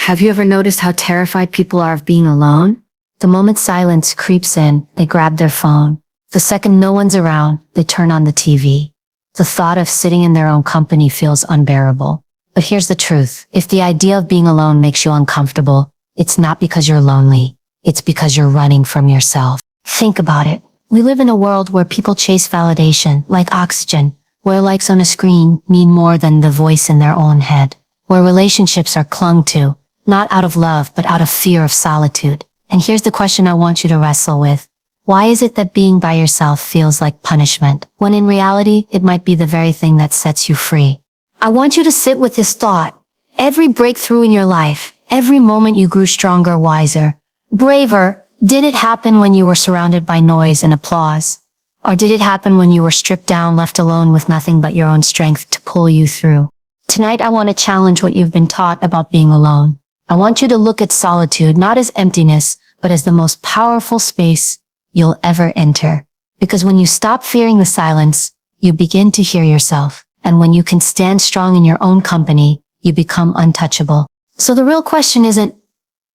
Have you ever noticed how terrified people are of being alone? The moment silence creeps in, they grab their phone. The second no one's around, they turn on the TV. The thought of sitting in their own company feels unbearable. But here's the truth. If the idea of being alone makes you uncomfortable, it's not because you're lonely. It's because you're running from yourself. Think about it. We live in a world where people chase validation, like oxygen, where likes on a screen mean more than the voice in their own head, where relationships are clung to, not out of love, but out of fear of solitude. And here's the question I want you to wrestle with. Why is it that being by yourself feels like punishment, when in reality, it might be the very thing that sets you free? I want you to sit with this thought. Every breakthrough in your life, every moment you grew stronger, wiser, braver, did it happen when you were surrounded by noise and applause? Or did it happen when you were stripped down, left alone with nothing but your own strength to pull you through? Tonight, I want to challenge what you've been taught about being alone. I want you to look at solitude not as emptiness, but as the most powerful space you'll ever enter. Because when you stop fearing the silence, you begin to hear yourself. And when you can stand strong in your own company, you become untouchable. So the real question isn't,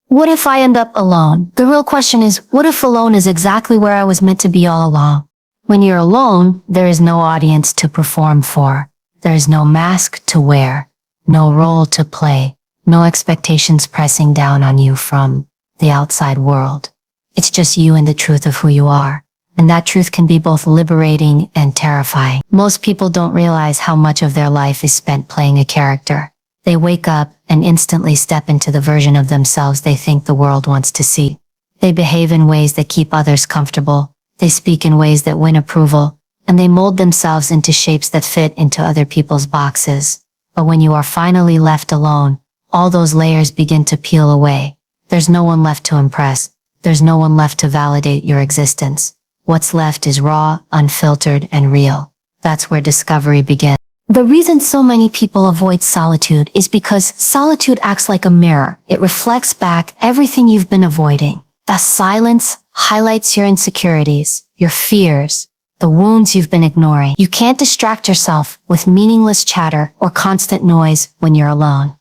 what if I end up alone? The real question is, what if alone is exactly where I was meant to be all along? When you're alone, there is no audience to perform for. There is no mask to wear, no role to play, no expectations pressing down on you from the outside world. It's just you and the truth of who you are. And that truth can be both liberating and terrifying. Most people don't realize how much of their life is spent playing a character. They wake up and instantly step into the version of themselves they think the world wants to see. They behave in ways that keep others comfortable. They speak in ways that win approval, and they mold themselves into shapes that fit into other people's boxes. But when you are finally left alone, all those layers begin to peel away. There's no one left to impress. There's no one left to validate your existence. What's left is raw, unfiltered, and real. That's where discovery begins. The reason so many people avoid solitude is because solitude acts like a mirror. It reflects back everything you've been avoiding. The silence highlights your insecurities, your fears, the wounds you've been ignoring. You can't distract yourself with meaningless chatter or constant noise when you're alone.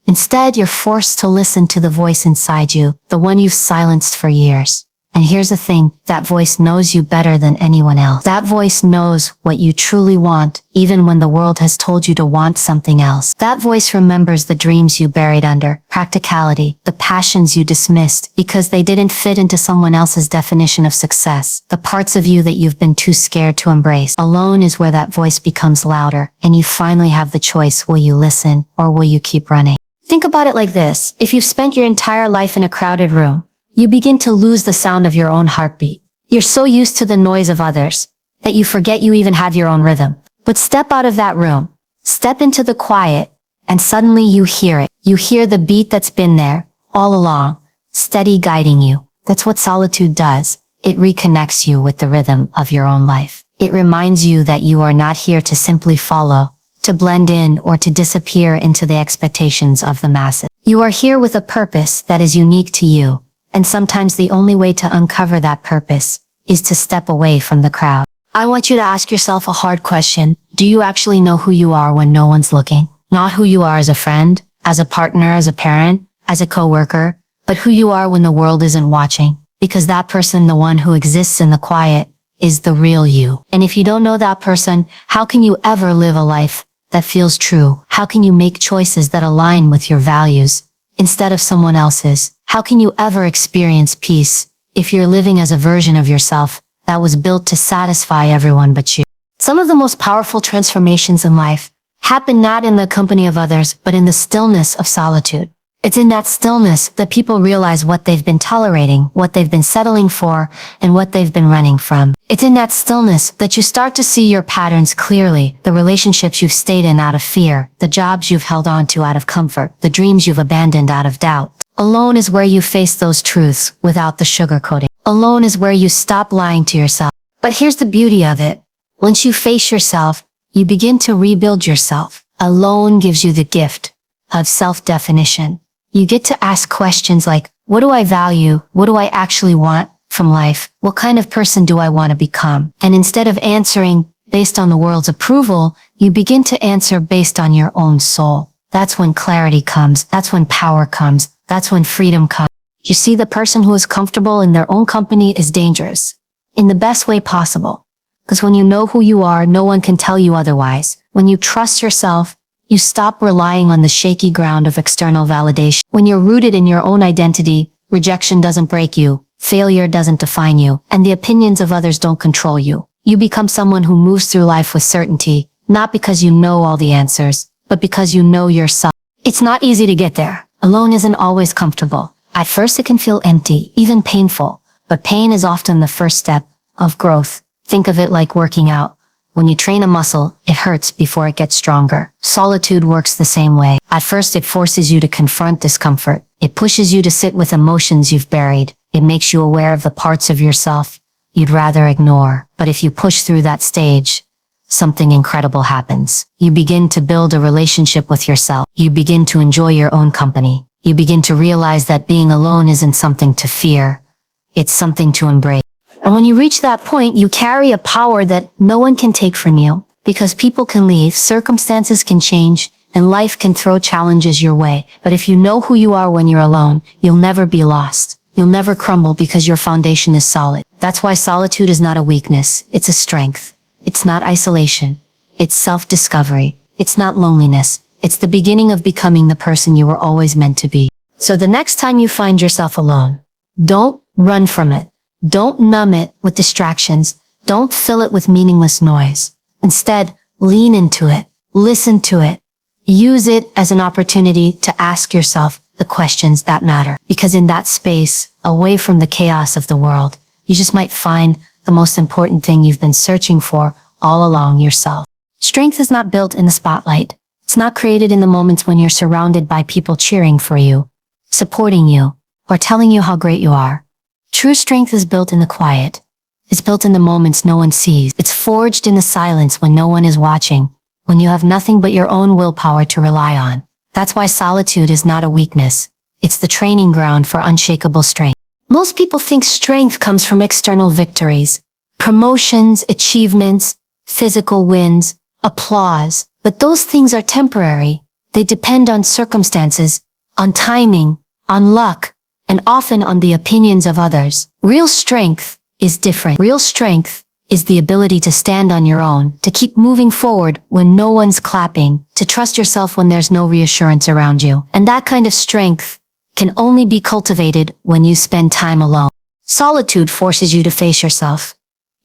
Instead, you're forced to listen to the voice inside you, the one you've silenced for years. And here's the thing, that voice knows you better than anyone else. That voice knows what you truly want, even when the world has told you to want something else. That voice remembers the dreams you buried under practicality, the passions you dismissed because they didn't fit into someone else's definition of success, the parts of you that you've been too scared to embrace. Alone is where that voice becomes louder, and you finally have the choice, will you listen or will you keep running? Think about it like this. If you've spent your entire life in a crowded room, you begin to lose the sound of your own heartbeat. You're so used to the noise of others that you forget you even have your own rhythm. But step out of that room, step into the quiet, and suddenly you hear it. You hear the beat that's been there all along, steady guiding you. That's what solitude does. It reconnects you with the rhythm of your own life. It reminds you that you are not here to simply follow, to blend in, or to disappear into the expectations of the masses. You are here with a purpose that is unique to you. And sometimes the only way to uncover that purpose is to step away from the crowd. I want you to ask yourself a hard question. Do you actually know who you are when no one's looking? Not who you are as a friend, as a partner, as a parent, as a coworker, but who you are when the world isn't watching. Because that person, the one who exists in the quiet, is the real you. And if you don't know that person, how can you ever live a life that feels true? How can you make choices that align with your values instead of someone else's? How can you ever experience peace if you're living as a version of yourself that was built to satisfy everyone but you? Some of the most powerful transformations in life happen not in the company of others, but in the stillness of solitude. It's in that stillness that people realize what they've been tolerating, what they've been settling for, and what they've been running from. It's in that stillness that you start to see your patterns clearly, the relationships you've stayed in out of fear, the jobs you've held on to out of comfort, the dreams you've abandoned out of doubt. Alone is where you face those truths without the sugarcoating. Alone is where you stop lying to yourself. But here's the beauty of it. Once you face yourself, you begin to rebuild yourself. Alone gives you the gift of self-definition. You get to ask questions like, what do I value? What do I actually want from life? What kind of person do I want to become? And instead of answering based on the world's approval, you begin to answer based on your own soul. That's when clarity comes. That's when power comes. That's when freedom comes. You see, the person who is comfortable in their own company is dangerous. In the best way possible. Because when you know who you are, no one can tell you otherwise. When you trust yourself, you stop relying on the shaky ground of external validation. When you're rooted in your own identity, rejection doesn't break you, failure doesn't define you, and the opinions of others don't control you. You become someone who moves through life with certainty, not because you know all the answers, but because you know yourself. It's not easy to get there. Alone isn't always comfortable. At first it can feel empty, even painful, but pain is often the first step of growth. Think of it like working out. When you train a muscle, it hurts before it gets stronger. Solitude works the same way. At first it forces you to confront discomfort. It pushes you to sit with emotions you've buried. It makes you aware of the parts of yourself you'd rather ignore. But if you push through that stage, something incredible happens. You begin to build a relationship with yourself. You begin to enjoy your own company. You begin to realize that being alone isn't something to fear. It's something to embrace. And when you reach that point, you carry a power that no one can take from you. Because people can leave, circumstances can change, and life can throw challenges your way. But if you know who you are when you're alone, you'll never be lost. You'll never crumble because your foundation is solid. That's why solitude is not a weakness. It's a strength. It's not isolation. It's self-discovery. It's not loneliness. It's the beginning of becoming the person you were always meant to be. So the next time you find yourself alone, don't run from it. Don't numb it with distractions. Don't fill it with meaningless noise. Instead, lean into it. Listen to it. Use it as an opportunity to ask yourself the questions that matter. Because in that space, away from the chaos of the world, you just might find the most important thing you've been searching for all along, yourself. Strength is not built in the spotlight. It's not created in the moments when you're surrounded by people cheering for you, supporting you, or telling you how great you are. True strength is built in the quiet. It's built in the moments no one sees. It's forged in the silence when no one is watching, when you have nothing but your own willpower to rely on. That's why solitude is not a weakness. It's the training ground for unshakable strength. Most people think strength comes from external victories, promotions, achievements, physical wins, applause. But those things are temporary. They depend on circumstances, on timing, on luck, and often on the opinions of others. Real strength is different. Real strength is the ability to stand on your own, to keep moving forward when no one's clapping, to trust yourself when there's no reassurance around you. And that kind of strength can only be cultivated when you spend time alone. Solitude forces you to face yourself.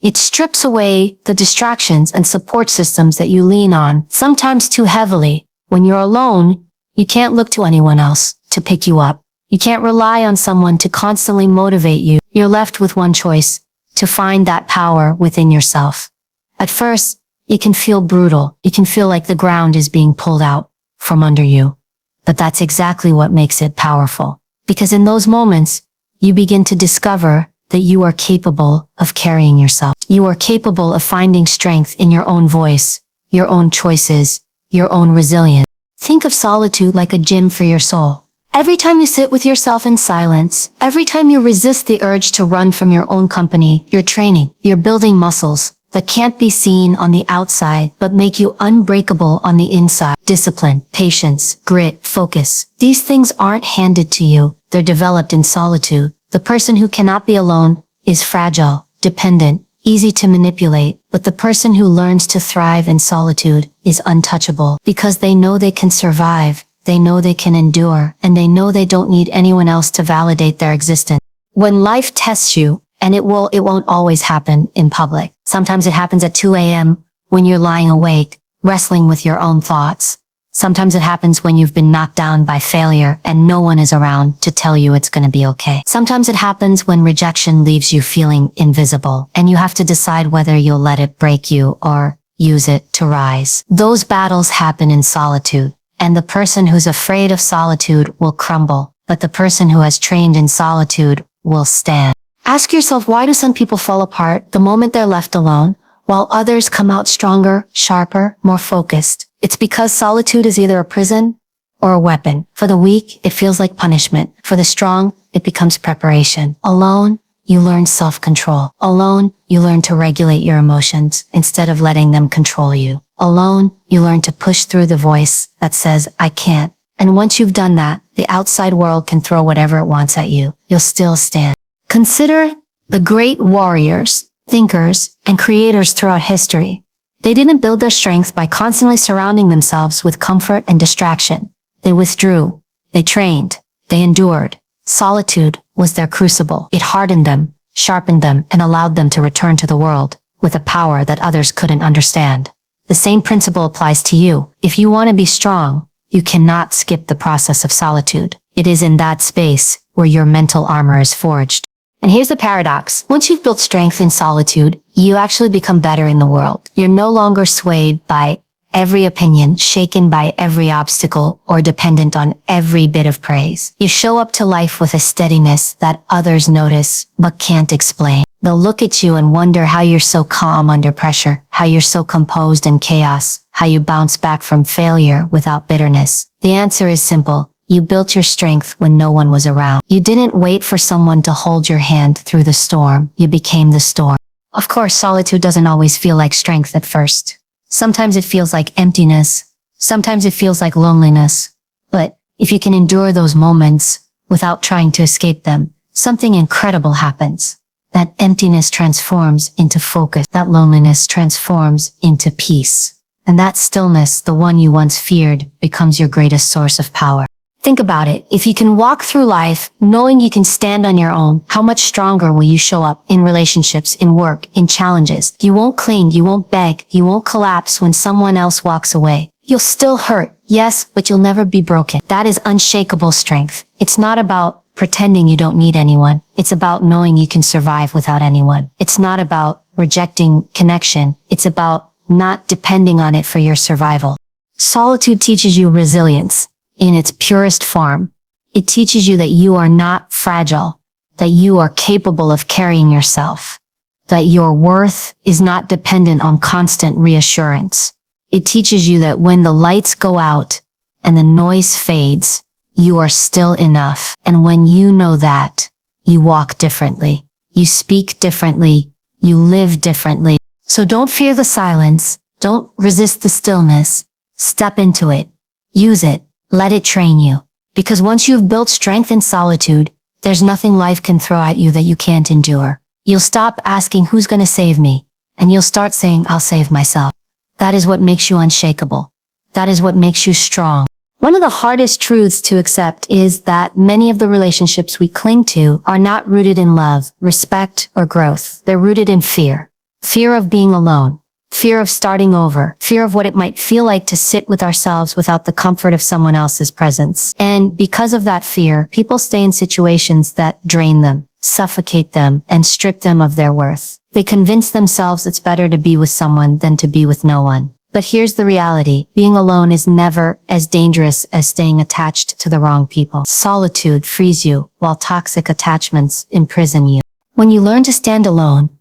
It strips away the distractions and support systems that you lean on, sometimes too heavily. When you're alone, you can't look to anyone else to pick you up. You can't rely on someone to constantly motivate you. You're left with one choice, to find that power within yourself. At first, it can feel brutal. It can feel like the ground is being pulled out from under you. But that's exactly what makes it powerful. Because in those moments, you begin to discover that you are capable of carrying yourself. You are capable of finding strength in your own voice, your own choices, your own resilience. Think of solitude like a gym for your soul. Every time you sit with yourself in silence, every time you resist the urge to run from your own company, you're training, you're building muscles that can't be seen on the outside, but make you unbreakable on the inside. Discipline, patience, grit, focus. These things aren't handed to you. They're developed in solitude. The person who cannot be alone is fragile, dependent, easy to manipulate, but the person who learns to thrive in solitude is untouchable because they know they can survive. They know they can endure, and they know they don't need anyone else to validate their existence. When life tests you, and it won't always happen in public. Sometimes it happens at 2 a.m. when you're lying awake, wrestling with your own thoughts. Sometimes it happens when you've been knocked down by failure and no one is around to tell you it's gonna be okay. Sometimes it happens when rejection leaves you feeling invisible, and you have to decide whether you'll let it break you or use it to rise. Those battles happen in solitude. And the person who's afraid of solitude will crumble, but the person who has trained in solitude will stand. Ask yourself, why do some people fall apart the moment they're left alone, while others come out stronger, sharper, more focused? It's because solitude is either a prison or a weapon. For the weak, it feels like punishment. For the strong, it becomes preparation. Alone, you learn self-control. Alone, you learn to regulate your emotions instead of letting them control you. Alone, you learn to push through the voice that says, I can't, And once you've done that, the outside world can throw whatever it wants at you. You'll still stand. Consider the great warriors, thinkers, and creators throughout history. They didn't build their strength by constantly surrounding themselves with comfort and distraction. They withdrew. They trained. They endured. Solitude was their crucible. It hardened them, sharpened them, and allowed them to return to the world with a power that others couldn't understand. The same principle applies to you. If you want to be strong, you cannot skip the process of solitude. It is in that space where your mental armor is forged. And here's the paradox. Once you've built strength in solitude, you actually become better in the world. You're no longer swayed by every opinion, shaken by every obstacle, or dependent on every bit of praise. You show up to life with a steadiness that others notice but can't explain. They'll look at you and wonder how you're so calm under pressure, how you're so composed in chaos, how you bounce back from failure without bitterness. The answer is simple. You built your strength when no one was around. You didn't wait for someone to hold your hand through the storm. You became the storm. Of course, solitude doesn't always feel like strength at first. Sometimes it feels like emptiness. Sometimes it feels like loneliness. But if you can endure those moments without trying to escape them, something incredible happens. That emptiness transforms into focus. That loneliness transforms into peace. And that stillness, the one you once feared, becomes your greatest source of power. Think about it. If you can walk through life knowing you can stand on your own, how much stronger will you show up in relationships, in work, in challenges? You won't cling, you won't beg, you won't collapse when someone else walks away. You'll still hurt, yes, but you'll never be broken. That is unshakable strength. It's not about pretending you don't need anyone. It's about knowing you can survive without anyone. It's not about rejecting connection. It's about not depending on it for your survival. Solitude teaches you resilience in its purest form. It teaches you that you are not fragile, that you are capable of carrying yourself, that your worth is not dependent on constant reassurance. It teaches you that when the lights go out and the noise fades, you are still enough. And when you know that, you walk differently, you speak differently, you live differently. So don't fear the silence. Don't resist the stillness. Step into it. Use it. Let it train you. Because once you've built strength in solitude, there's nothing life can throw at you that you can't endure. You'll stop asking who's going to save me, and you'll start saying, I'll save myself. That is what makes you unshakable. That is what makes you strong. One of the hardest truths to accept is that many of the relationships we cling to are not rooted in love, respect, or growth. They're rooted in fear. Fear of being alone. Fear of starting over. Fear of what it might feel like to sit with ourselves without the comfort of someone else's presence. And because of that fear, people stay in situations that drain them, suffocate them, and strip them of their worth. They convince themselves it's better to be with someone than to be with no one. But here's the reality. Being alone is never as dangerous as staying attached to the wrong people. Solitude frees you, while toxic attachments imprison you. When you learn to stand alone,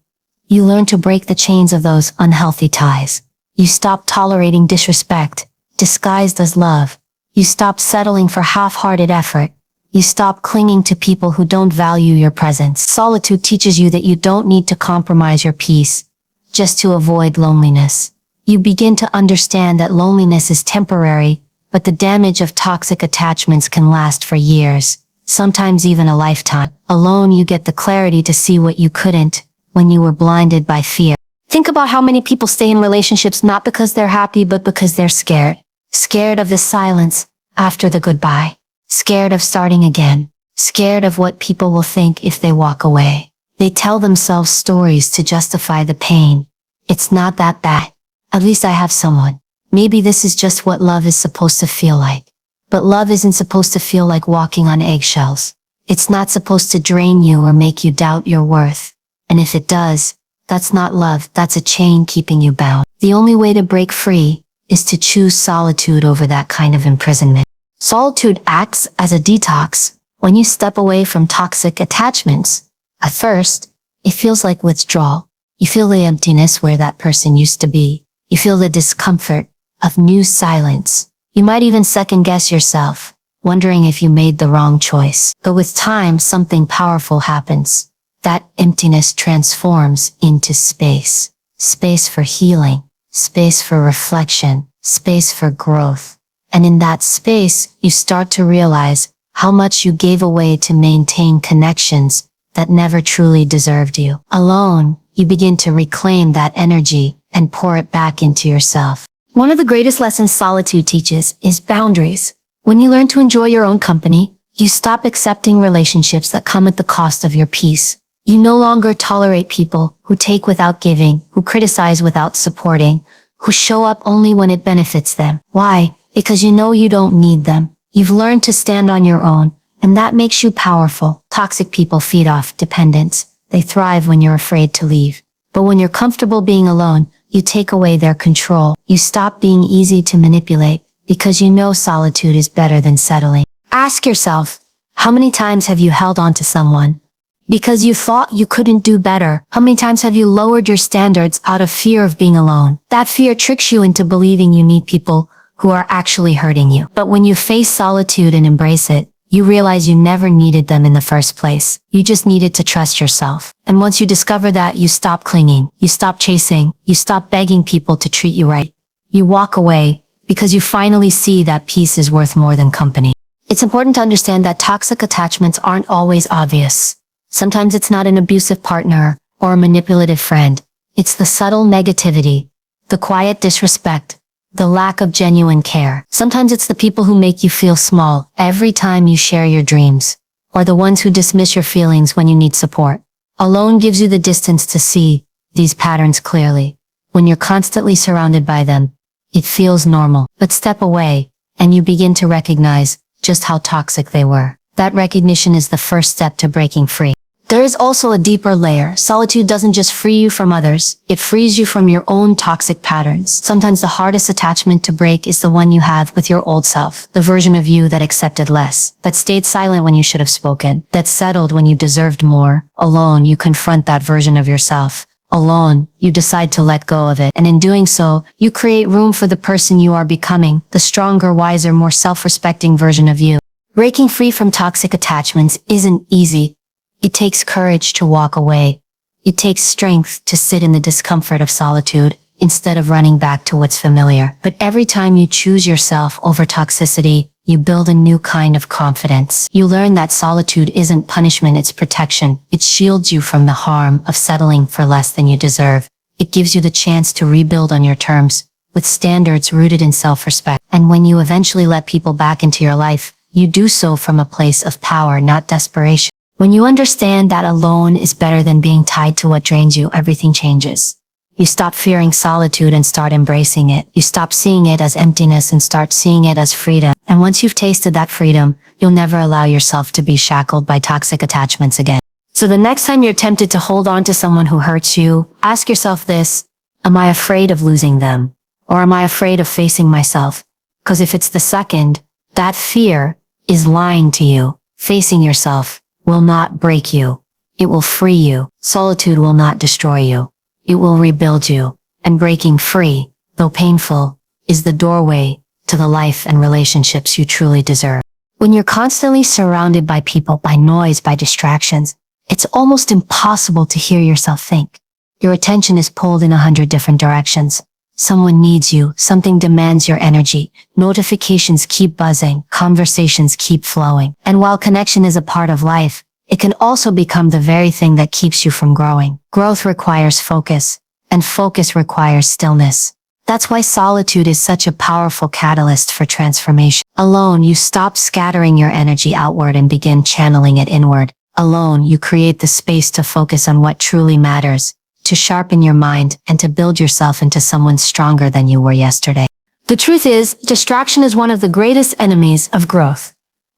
you learn to break the chains of those unhealthy ties. You stop tolerating disrespect, disguised as love. You stop settling for half-hearted effort. You stop clinging to people who don't value your presence. Solitude teaches you that you don't need to compromise your peace just to avoid loneliness. You begin to understand that loneliness is temporary, but the damage of toxic attachments can last for years, sometimes even a lifetime. Alone, you get the clarity to see what you couldn't when you were blinded by fear. Think about how many people stay in relationships not because they're happy, but because they're scared. Scared of the silence after the goodbye. Scared of starting again. Scared of what people will think if they walk away. They tell themselves stories to justify the pain. It's not that bad. At least I have someone. Maybe this is just what love is supposed to feel like. But love isn't supposed to feel like walking on eggshells. It's not supposed to drain you or make you doubt your worth. And if it does, that's not love, that's a chain keeping you bound. The only way to break free is to choose solitude over that kind of imprisonment. Solitude acts as a detox when you step away from toxic attachments. At first, it feels like withdrawal. You feel the emptiness where that person used to be. You feel the discomfort of new silence. You might even second guess yourself, wondering if you made the wrong choice. But with time, something powerful happens. That emptiness transforms into space. Space for healing. Space for reflection. Space for growth. And in that space, you start to realize how much you gave away to maintain connections that never truly deserved you. Alone, you begin to reclaim that energy and pour it back into yourself. One of the greatest lessons solitude teaches is boundaries. When you learn to enjoy your own company, you stop accepting relationships that come at the cost of your peace. You no longer tolerate people who take without giving, who criticize without supporting, who show up only when it benefits them. Why? Because you know you don't need them. You've learned to stand on your own, and that makes you powerful. Toxic people feed off dependence. They thrive when you're afraid to leave. But when you're comfortable being alone, you take away their control. You stop being easy to manipulate because you know solitude is better than settling. Ask yourself, how many times have you held on to someone because you thought you couldn't do better? How many times have you lowered your standards out of fear of being alone? That fear tricks you into believing you need people who are actually hurting you. But when you face solitude and embrace it, you realize you never needed them in the first place. You just needed to trust yourself. And once you discover that, you stop clinging, you stop chasing, you stop begging people to treat you right. You walk away because you finally see that peace is worth more than company. It's important to understand that toxic attachments aren't always obvious. Sometimes it's not an abusive partner or a manipulative friend. It's the subtle negativity, the quiet disrespect, the lack of genuine care. Sometimes it's the people who make you feel small every time you share your dreams, or the ones who dismiss your feelings when you need support. Alone gives you the distance to see these patterns clearly. When you're constantly surrounded by them, it feels normal. But step away, and you begin to recognize just how toxic they were. That recognition is the first step to breaking free. There is also a deeper layer. Solitude doesn't just free you from others, it frees you from your own toxic patterns. Sometimes the hardest attachment to break is the one you have with your old self, the version of you that accepted less, that stayed silent when you should have spoken, that settled when you deserved more. Alone, you confront that version of yourself. Alone, you decide to let go of it, and in doing so, you create room for the person you are becoming, the stronger, wiser, more self-respecting version of you. Breaking free from toxic attachments isn't easy. It takes courage to walk away. It takes strength to sit in the discomfort of solitude instead of running back to what's familiar. But every time you choose yourself over toxicity, you build a new kind of confidence. You learn that solitude isn't punishment, it's protection. It shields you from the harm of settling for less than you deserve. It gives you the chance to rebuild on your terms, with standards rooted in self-respect. And when you eventually let people back into your life, you do so from a place of power, not desperation. When you understand that alone is better than being tied to what drains you, everything changes. You stop fearing solitude and start embracing it. You stop seeing it as emptiness and start seeing it as freedom. And once you've tasted that freedom, you'll never allow yourself to be shackled by toxic attachments again. So the next time you're tempted to hold on to someone who hurts you, ask yourself this: am I afraid of losing them? Or am I afraid of facing myself? Because if it's the second, that fear is lying to you. Facing yourself will not break you. It will free you. Solitude will not destroy you. It will rebuild you. And breaking free, though painful, is the doorway to the life and relationships you truly deserve. When you're constantly surrounded by people, by noise, by distractions, it's almost impossible to hear yourself think. Your attention is pulled in 100 different directions. Someone needs you, something demands your energy, notifications keep buzzing, conversations keep flowing. And while connection is a part of life, it can also become the very thing that keeps you from growing. Growth requires focus, and focus requires stillness. That's why solitude is such a powerful catalyst for transformation. Alone, you stop scattering your energy outward and begin channeling it inward. Alone, you create the space to focus on what truly matters, to sharpen your mind, and to build yourself into someone stronger than you were yesterday. The truth is, distraction is one of the greatest enemies of growth.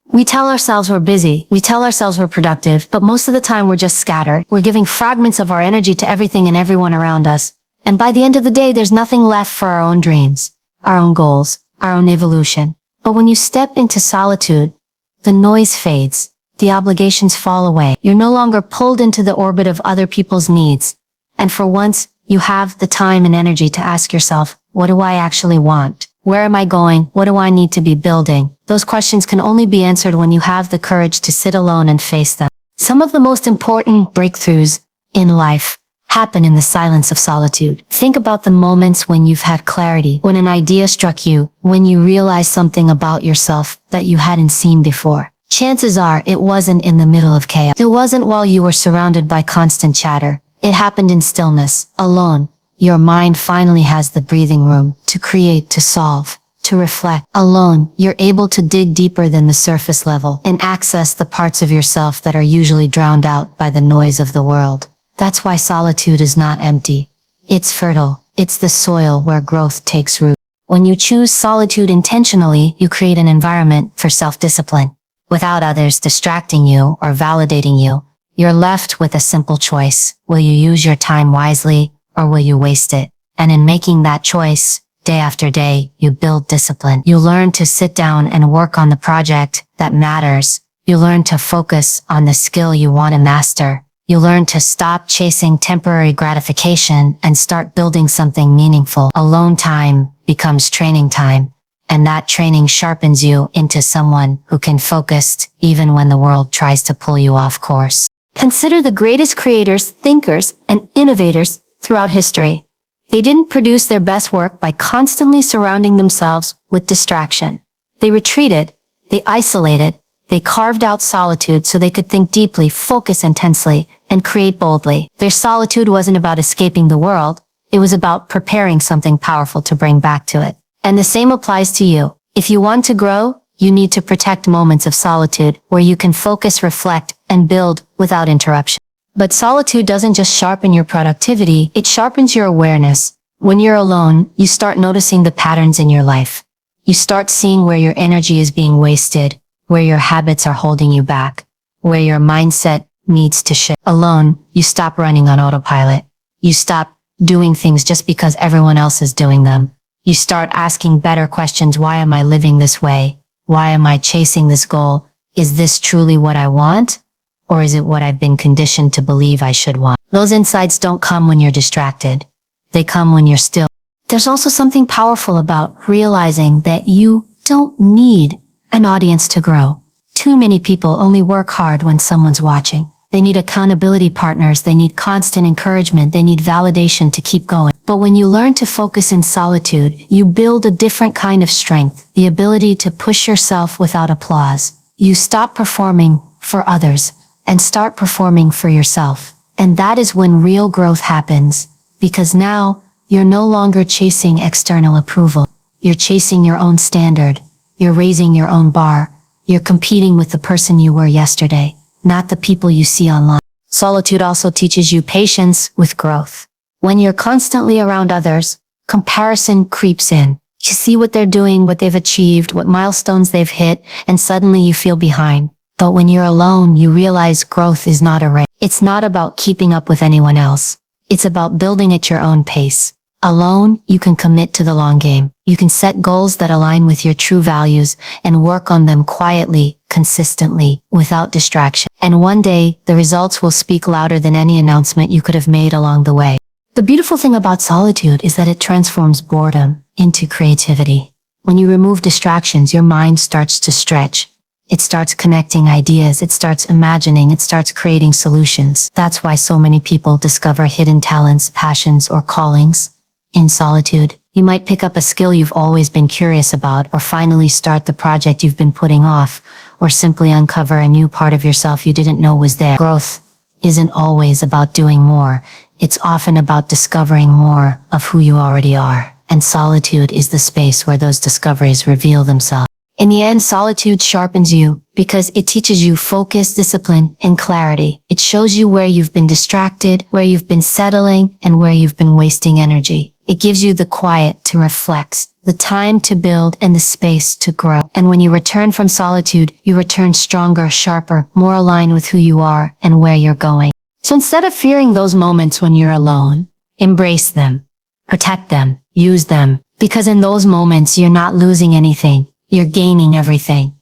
We tell ourselves we're busy, we tell ourselves we're productive, but most of the time we're just scattered. We're giving fragments of our energy to everything and everyone around us. And by the end of the day, there's nothing left for our own dreams, our own goals, our own evolution. But when you step into solitude, the noise fades, the obligations fall away. You're no longer pulled into the orbit of other people's needs. And for once, you have the time and energy to ask yourself, what do I actually want? Where am I going? What do I need to be building? Those questions can only be answered when you have the courage to sit alone and face them. Some of the most important breakthroughs in life happen in the silence of solitude. Think about the moments when you've had clarity, when an idea struck you, when you realized something about yourself that you hadn't seen before. Chances are it wasn't in the middle of chaos. It wasn't while you were surrounded by constant chatter. It happened in stillness, alone. Your mind finally has the breathing room to create, to solve, to reflect. Alone, you're able to dig deeper than the surface level and access the parts of yourself that are usually drowned out by the noise of the world. That's why solitude is not empty. It's fertile. It's the soil where growth takes root. When you choose solitude intentionally, you create an environment for self-discipline. Without others distracting you or validating you, you're left with a simple choice. Will you use your time wisely, or will you waste it? And in making that choice, day after day, you build discipline. You learn to sit down and work on the project that matters. You learn to focus on the skill you want to master. You learn to stop chasing temporary gratification and start building something meaningful. Alone time becomes training time, and that training sharpens you into someone who can focus even when the world tries to pull you off course. Consider the greatest creators, thinkers, and innovators throughout history. They didn't produce their best work by constantly surrounding themselves with distraction. They retreated, they isolated, they carved out solitude so they could think deeply, focus intensely, and create boldly. Their solitude wasn't about escaping the world. It was about preparing something powerful to bring back to it. And the same applies to you. If you want to grow, you need to protect moments of solitude where you can focus, reflect, and build without interruption. But solitude doesn't just sharpen your productivity, it sharpens your awareness. When you're alone, you start noticing the patterns in your life. You start seeing where your energy is being wasted, where your habits are holding you back, where your mindset needs to shift. Alone, you stop running on autopilot. You stop doing things just because everyone else is doing them. You start asking better questions. Why am I living this way? Why am I chasing this goal? Is this truly what I want? Or is it what I've been conditioned to believe I should want? Those insights don't come when you're distracted. They come when you're still. There's also something powerful about realizing that you don't need an audience to grow. Too many people only work hard when someone's watching. They need accountability partners. They need constant encouragement. They need validation to keep going. But when you learn to focus in solitude, you build a different kind of strength, the ability to push yourself without applause. You stop performing for others and start performing for yourself. And that is when real growth happens, because now you're no longer chasing external approval. You're chasing your own standard. You're raising your own bar. You're competing with the person you were yesterday, not the people you see online. Solitude also teaches you patience with growth. When you're constantly around others, comparison creeps in. You see what they're doing, what they've achieved, what milestones they've hit, and suddenly you feel behind. But when you're alone, you realize growth is not a race. It's not about keeping up with anyone else. It's about building at your own pace. Alone, you can commit to the long game. You can set goals that align with your true values and work on them quietly, consistently, without distraction. And one day, the results will speak louder than any announcement you could have made along the way. The beautiful thing about solitude is that it transforms boredom into creativity. When you remove distractions, your mind starts to stretch. It starts connecting ideas, it starts imagining, it starts creating solutions. That's why so many people discover hidden talents, passions, or callings in solitude. You might pick up a skill you've always been curious about, or finally start the project you've been putting off, or simply uncover a new part of yourself you didn't know was there. Growth isn't always about doing more. It's often about discovering more of who you already are. And solitude is the space where those discoveries reveal themselves. In the end, solitude sharpens you because it teaches you focus, discipline, and clarity. It shows you where you've been distracted, where you've been settling, and where you've been wasting energy. It gives you the quiet to reflect, the time to build, and the space to grow. And when you return from solitude, you return stronger, sharper, more aligned with who you are and where you're going. So instead of fearing those moments when you're alone, embrace them, protect them, use them, because in those moments, you're not losing anything. You're gaining everything.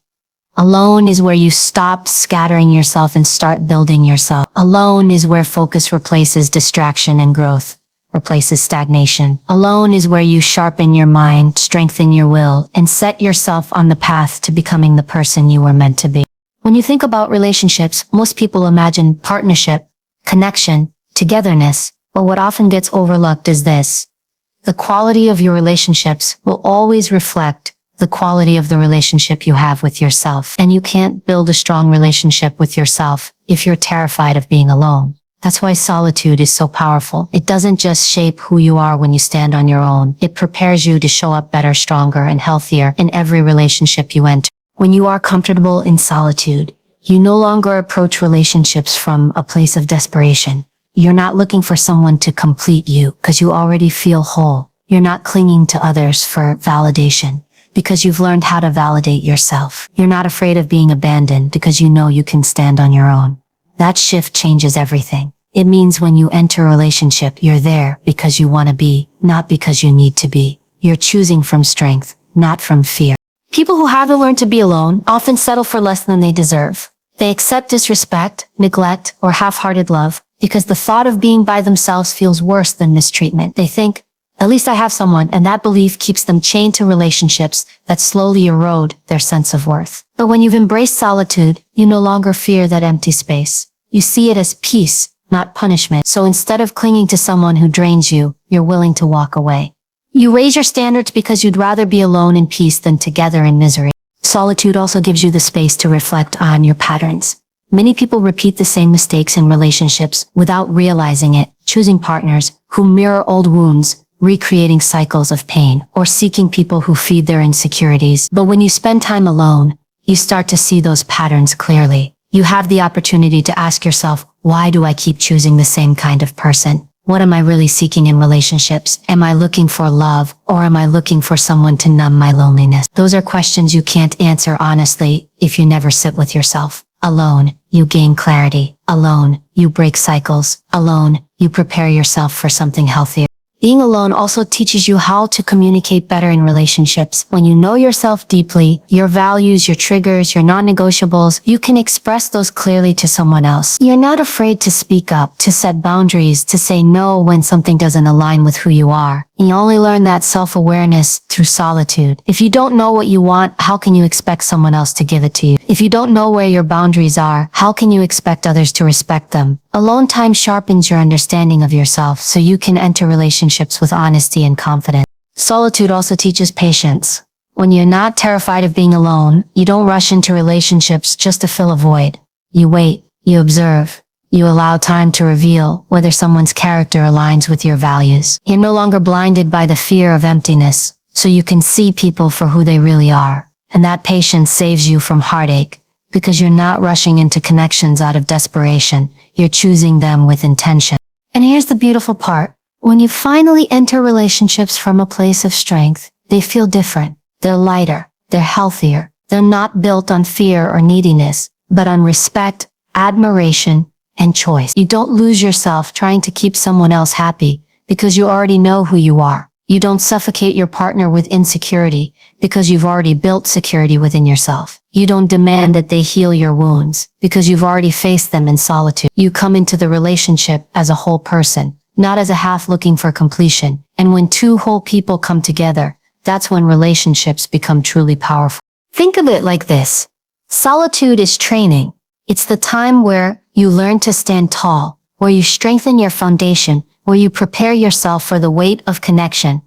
Alone is where you stop scattering yourself and start building yourself. Alone is where focus replaces distraction and growth replaces stagnation. Alone is where you sharpen your mind, strengthen your will, and set yourself on the path to becoming the person you were meant to be. When you think about relationships, most people imagine partnership, connection, togetherness, But what often gets overlooked is this. The quality of your relationships will always reflect the quality of the relationship you have with yourself. And you can't build a strong relationship with yourself if you're terrified of being alone. That's why solitude is so powerful. It doesn't just shape who you are when you stand on your own. It prepares you to show up better, stronger, and healthier in every relationship you enter. When you are comfortable in solitude, you no longer approach relationships from a place of desperation. You're not looking for someone to complete you because you already feel whole. You're not clinging to others for validation because you've learned how to validate yourself. You're not afraid of being abandoned because you know you can stand on your own. That shift changes everything. It means when you enter a relationship, you're there because you want to be, not because you need to be. You're choosing from strength, not from fear. People who haven't learned to be alone often settle for less than they deserve. They accept disrespect, neglect, or half-hearted love because the thought of being by themselves feels worse than mistreatment. They think, at least I have someone, and that belief keeps them chained to relationships that slowly erode their sense of worth. But when you've embraced solitude, you no longer fear that empty space. You see it as peace, not punishment. So instead of clinging to someone who drains you, you're willing to walk away. You raise your standards because you'd rather be alone in peace than together in misery. Solitude also gives you the space to reflect on your patterns. Many people repeat the same mistakes in relationships without realizing it, choosing partners who mirror old wounds, recreating cycles of pain, or seeking people who feed their insecurities. But when you spend time alone, you start to see those patterns clearly. You have the opportunity to ask yourself, why do I keep choosing the same kind of person? What am I really seeking in relationships? Am I looking for love, or am I looking for someone to numb my loneliness? Those are questions you can't answer honestly if you never sit with yourself. Alone, you gain clarity. Alone, you break cycles. Alone, you prepare yourself for something healthier. Being alone also teaches you how to communicate better in relationships. When you know yourself deeply, your values, your triggers, your non-negotiables, you can express those clearly to someone else. You're not afraid to speak up, to set boundaries, to say no when something doesn't align with who you are. And you only learn that self-awareness through solitude. If you don't know what you want, how can you expect someone else to give it to you? If you don't know where your boundaries are, how can you expect others to respect them? Alone time sharpens your understanding of yourself so you can enter relationships with honesty and confidence. Solitude also teaches patience. When you're not terrified of being alone, you don't rush into relationships just to fill a void. You wait, you observe, you allow time to reveal whether someone's character aligns with your values. You're no longer blinded by the fear of emptiness, so you can see people for who they really are. And that patience saves you from heartache, because you're not rushing into connections out of desperation. You're choosing them with intention. And here's the beautiful part. When you finally enter relationships from a place of strength, they feel different. They're lighter. They're healthier. They're not built on fear or neediness, but on respect, admiration, and choice. You don't lose yourself trying to keep someone else happy because you already know who you are. You don't suffocate your partner with insecurity because you've already built security within yourself. You don't demand that they heal your wounds because you've already faced them in solitude. You come into the relationship as a whole person, not as a half looking for completion. And when two whole people come together, that's when relationships become truly powerful. Think of it like this. Solitude is training. It's the time where you learn to stand tall, where you strengthen your foundation, where you prepare yourself for the weight of connection.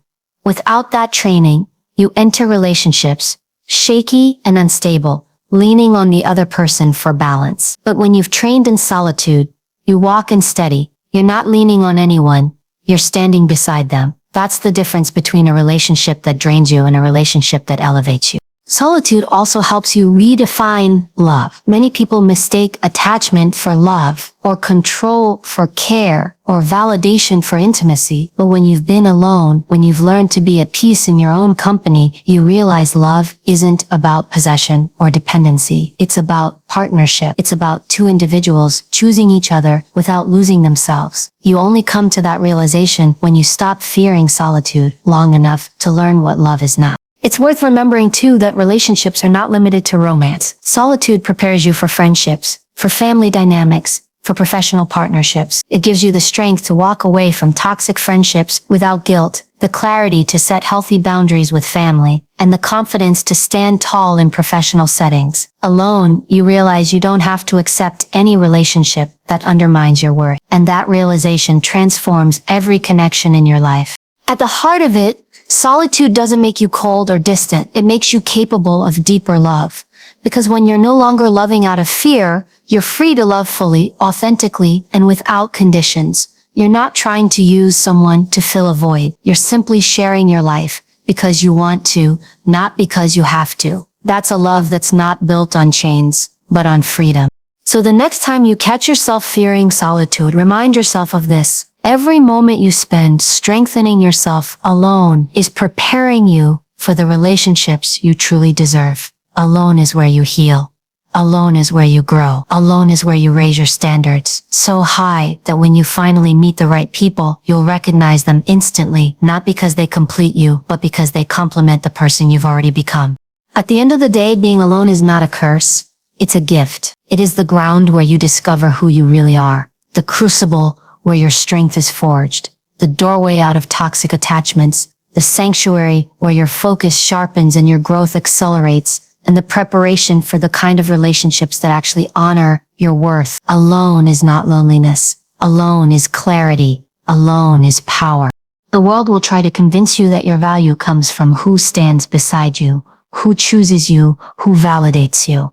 Without that training, you enter relationships, shaky and unstable, leaning on the other person for balance. But when you've trained in solitude, you walk in steady. You're not leaning on anyone. You're standing beside them. That's the difference between a relationship that drains you and a relationship that elevates you. Solitude also helps you redefine love. Many people mistake attachment for love, or control for care, or validation for intimacy. But when you've been alone, when you've learned to be at peace in your own company, you realize love isn't about possession or dependency. It's about partnership. It's about two individuals choosing each other without losing themselves. You only come to that realization when you stop fearing solitude long enough to learn what love is not. It's worth remembering too that relationships are not limited to romance. Solitude prepares you for friendships, for family dynamics, for professional partnerships. It gives you the strength to walk away from toxic friendships without guilt, the clarity to set healthy boundaries with family, and the confidence to stand tall in professional settings. Alone, you realize you don't have to accept any relationship that undermines your worth, and that realization transforms every connection in your life. At the heart of it, solitude doesn't make you cold or distant. It makes you capable of deeper love. Because when you're no longer loving out of fear, you're free to love fully, authentically, and without conditions. You're not trying to use someone to fill a void. You're simply sharing your life because you want to, not because you have to. That's a love that's not built on chains, but on freedom. So the next time you catch yourself fearing solitude, remind yourself of this. Every moment you spend strengthening yourself alone is preparing you for the relationships you truly deserve. Alone is where you heal. Alone is where you grow. Alone is where you raise your standards so high that when you finally meet the right people, you'll recognize them instantly, not because they complete you, but because they complement the person you've already become. At the end of the day, being alone is not a curse. It's a gift. It is the ground where you discover who you really are, the crucible where your strength is forged, the doorway out of toxic attachments, the sanctuary where your focus sharpens and your growth accelerates, and the preparation for the kind of relationships that actually honor your worth. Alone is not loneliness. Alone is clarity. Alone is power. The world will try to convince you that your value comes from who stands beside you, who chooses you, who validates you.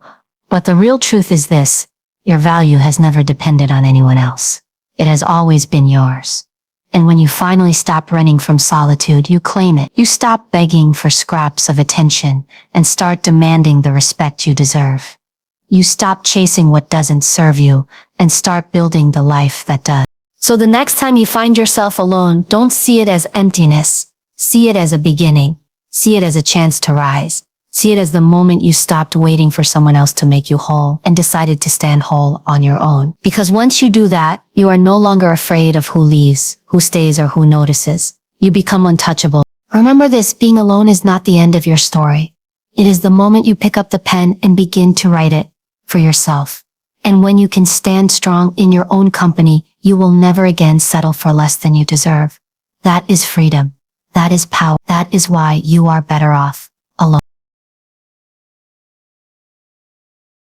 But the real truth is this: your value has never depended on anyone else. It has always been yours. And when you finally stop running from solitude, you claim it. You stop begging for scraps of attention and start demanding the respect you deserve. You stop chasing what doesn't serve you and start building the life that does. So the next time you find yourself alone, don't see it as emptiness. See it as a beginning. See it as a chance to rise. See it as the moment you stopped waiting for someone else to make you whole and decided to stand whole on your own. Because once you do that, you are no longer afraid of who leaves, who stays, or who notices. You become untouchable. Remember this: being alone is not the end of your story. It is the moment you pick up the pen and begin to write it for yourself. And when you can stand strong in your own company, you will never again settle for less than you deserve. That is freedom. That is power. That is why you are better off.